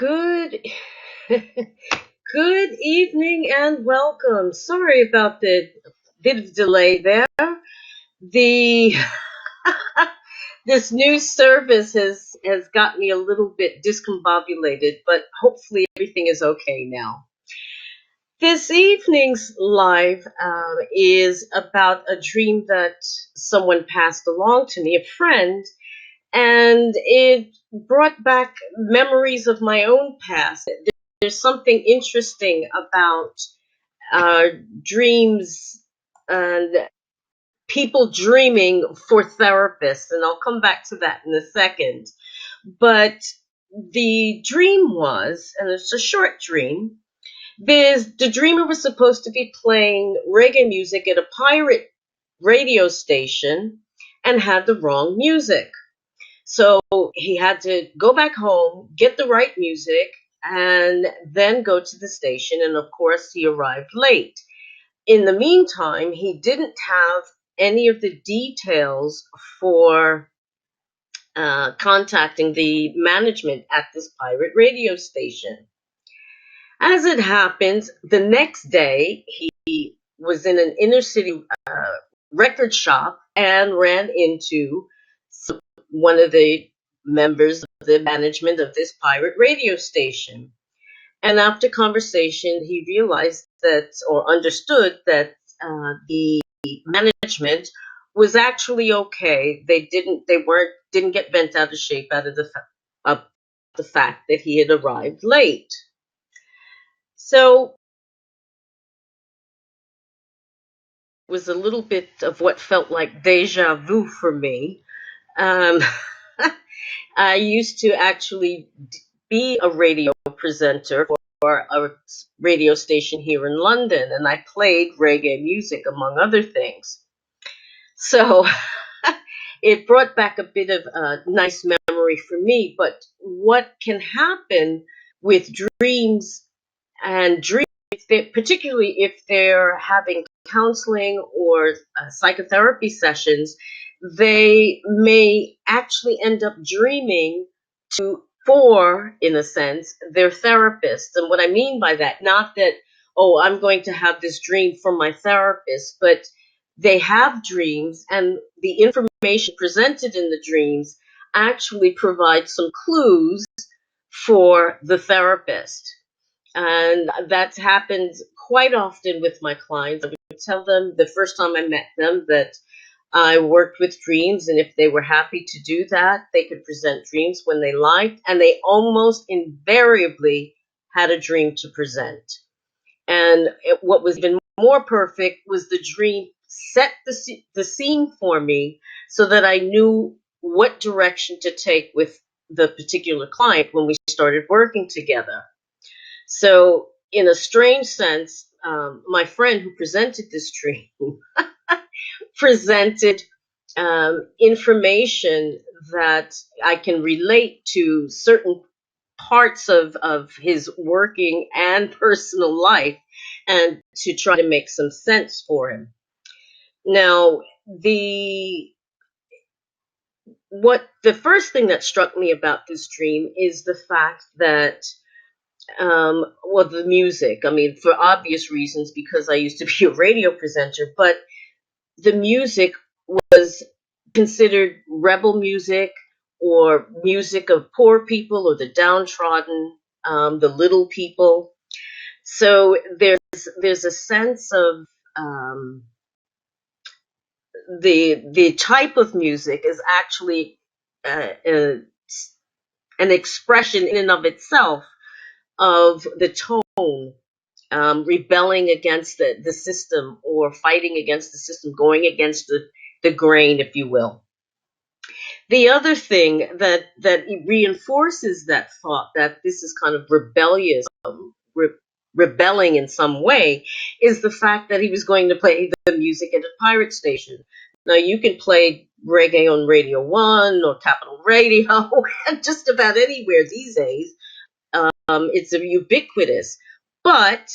Good good evening and welcome. Sorry about the bit of delay there. The This new service has got me a little bit discombobulated, but hopefully everything is okay now. This evening's live is about a dream that someone passed along to me, a friend, and it brought back memories of my own past. There's something interesting about uh, dreams and people dreaming for therapists, and I'll come back to that in a second. But the dream was, and it's a short dream, the dreamer was supposed to be playing reggae music at a pirate radio station and had the wrong music. So he had to go back home, get the right music, and then go to the station. And of course, he arrived late. In the meantime, he didn't have any of the details for contacting the management at this pirate radio station. As it happens, the next day he was in an inner city record shop and ran into one of the members of the management of this pirate radio station. And after conversation, he realized that, or understood that, the management was actually okay. Didn't get bent out of shape out of the fact that he had arrived late. So it was a little bit of what felt like deja vu for me. Um, I used to actually be a radio presenter for a radio station here in London, and I played reggae music, among other things. So it brought back a bit of a nice memory for me. But what can happen with dreams and dreams, particularly if they're having counseling or psychotherapy sessions, they may actually end up dreaming for, in a sense, their therapist. And what I mean by that, not that, oh, I'm going to have this dream from my therapist, but they have dreams, and the information presented in the dreams actually provides some clues for the therapist. And that's happened quite often with my clients. I would tell them the first time I met them that I worked with dreams, and if they were happy to do that, they could present dreams when they liked, and they almost invariably had a dream to present. And what was even more perfect was the dream set the scene for me so that I knew what direction to take with the particular client when we started working together. So, in a strange sense, my friend who presented this dream presented information that I can relate to certain parts of his working and personal life, and to try to make some sense for him. Now, the first thing that struck me about this dream is the fact that, well, the music. I mean, for obvious reasons, because I used to be a radio presenter, but the music was considered rebel music, or music of poor people or the downtrodden, the little people. So there's a sense of, um, the type of music is actually an expression in and of itself of the tone, rebelling against the system, or fighting against the system, going against the grain, if you will. The other thing that reinforces that thought that this is kind of rebellious, rebelling in some way, is the fact that he was going to play the music at a pirate station. Now, you can play reggae on Radio 1 or Capital Radio, and just about anywhere these days. It's ubiquitous. But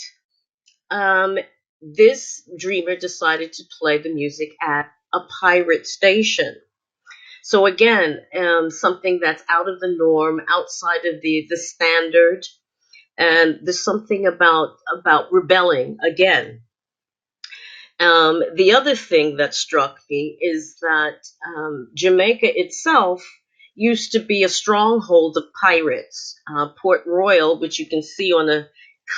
um, this dreamer decided to play the music at a pirate station. So again, something that's out of the norm, outside of the standard, and there's something about rebelling again. The other thing that struck me is that Jamaica itself used to be a stronghold of pirates. Port Royal, which you can see on a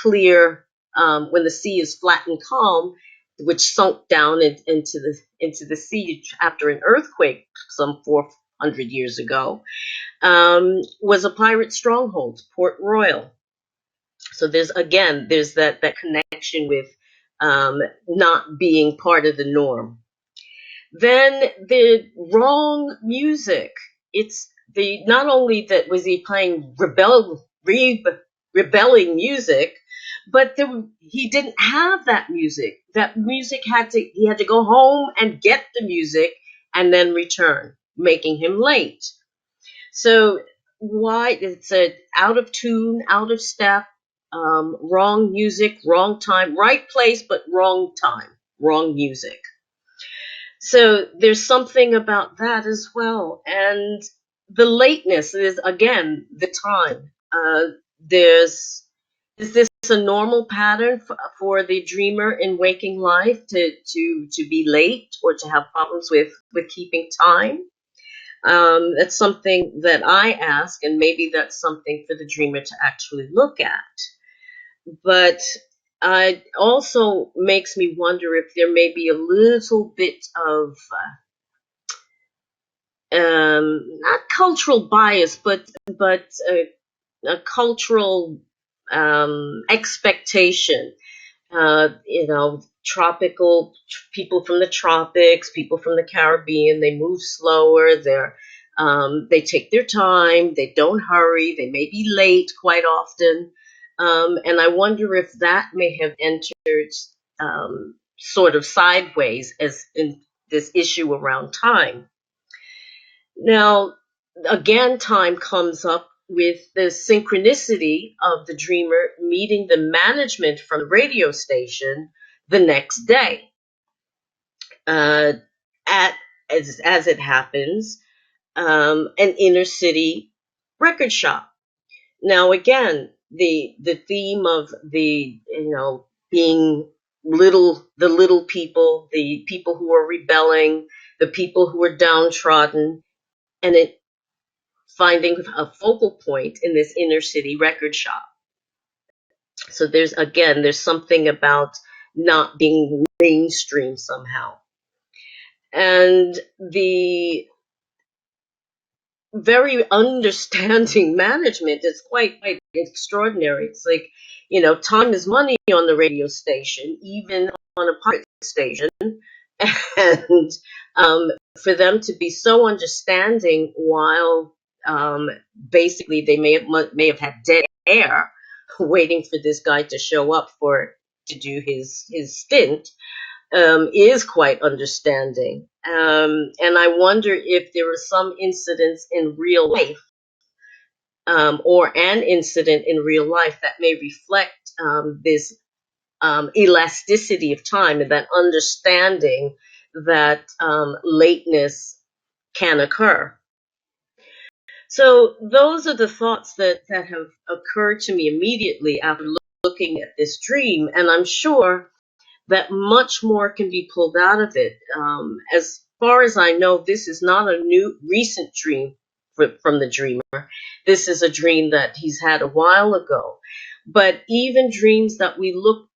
clear, when the sea is flat and calm, which sunk down into the sea after an earthquake some 400 years ago, was a pirate stronghold, Port Royal. So there's that connection with not being part of the norm. Then the wrong music. It's the not only that was he playing rebelling music, but he didn't have that music. That music he had to go home and get the music and then return, making him late. So why it's a out of tune, out of step, wrong music, wrong time, right place but wrong time, wrong music. So there's something about that as well, and the lateness is again the time. There's is this a normal pattern for the dreamer in waking life to be late or to have problems with keeping time? That's something that I ask, and maybe that's something for the dreamer to actually look at. But it also makes me wonder if there may be a little bit of not cultural bias, but a cultural expectation. Tropical people from the tropics, people from the Caribbean, they move slower. They take their time. They don't hurry. They may be late quite often. And I wonder if that may have entered sort of sideways as in this issue around time. Now, again, time comes up with the synchronicity of the dreamer meeting the management from the radio station the next day. Uh, at as it happens, an inner city record shop. Now, again, the theme of being the little people, the people who are rebelling, the people who are downtrodden, and it finding a focal point in this inner city record shop. So there's something about not being mainstream somehow. And the very understanding management is quite extraordinary. It's like, time is money on the radio station, even on a pirate station. And for them to be so understanding while basically they may have had dead air waiting for this guy to show up to do his stint, is quite understanding. And I wonder if there are some incidents in real life, or an incident in real life that may reflect this elasticity of time and that understanding that lateness can occur. So those are the thoughts that have occurred to me immediately after looking at this dream, and I'm sure that much more can be pulled out of it. As far as I know, this is not a recent dream from the dreamer. This is a dream that he's had a while ago. But even dreams that we look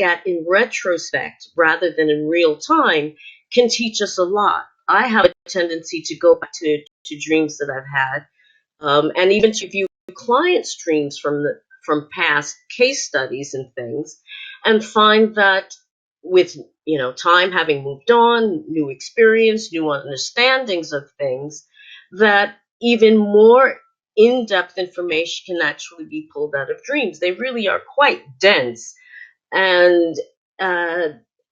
at in retrospect rather than in real time can teach us a lot. I have a tendency to go back to dreams that I've had, and even to view clients' dreams from past case studies and things, and find that with time having moved on, new experience, new understandings of things, that even more in-depth information can actually be pulled out of dreams. They really are quite dense, and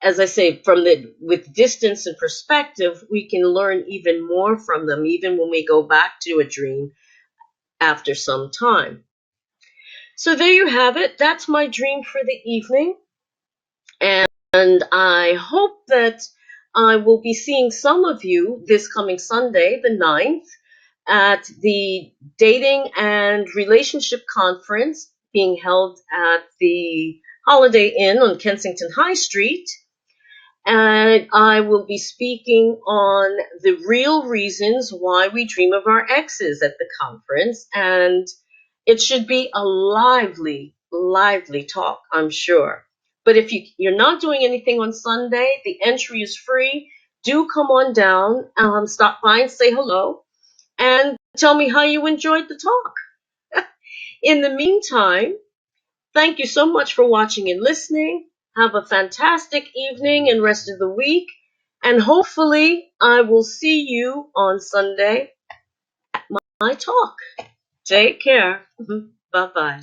as I say, with distance and perspective, we can learn even more from them, even when we go back to a dream after some time. So there you have it. That's my dream for the evening. And I hope that I will be seeing some of you this coming Sunday, the 9th, at the Dating and Relationship Conference being held at the Holiday Inn on Kensington High Street. And I will be speaking on the real reasons why we dream of our exes at the conference. And it should be a lively, lively talk, I'm sure. But if you're not doing anything on Sunday, the entry is free. Do come on down, stop by and say hello, and tell me how you enjoyed the talk. In the meantime, thank you so much for watching and listening. Have a fantastic evening and rest of the week. And hopefully I will see you on Sunday at my talk. Take care. Bye-bye.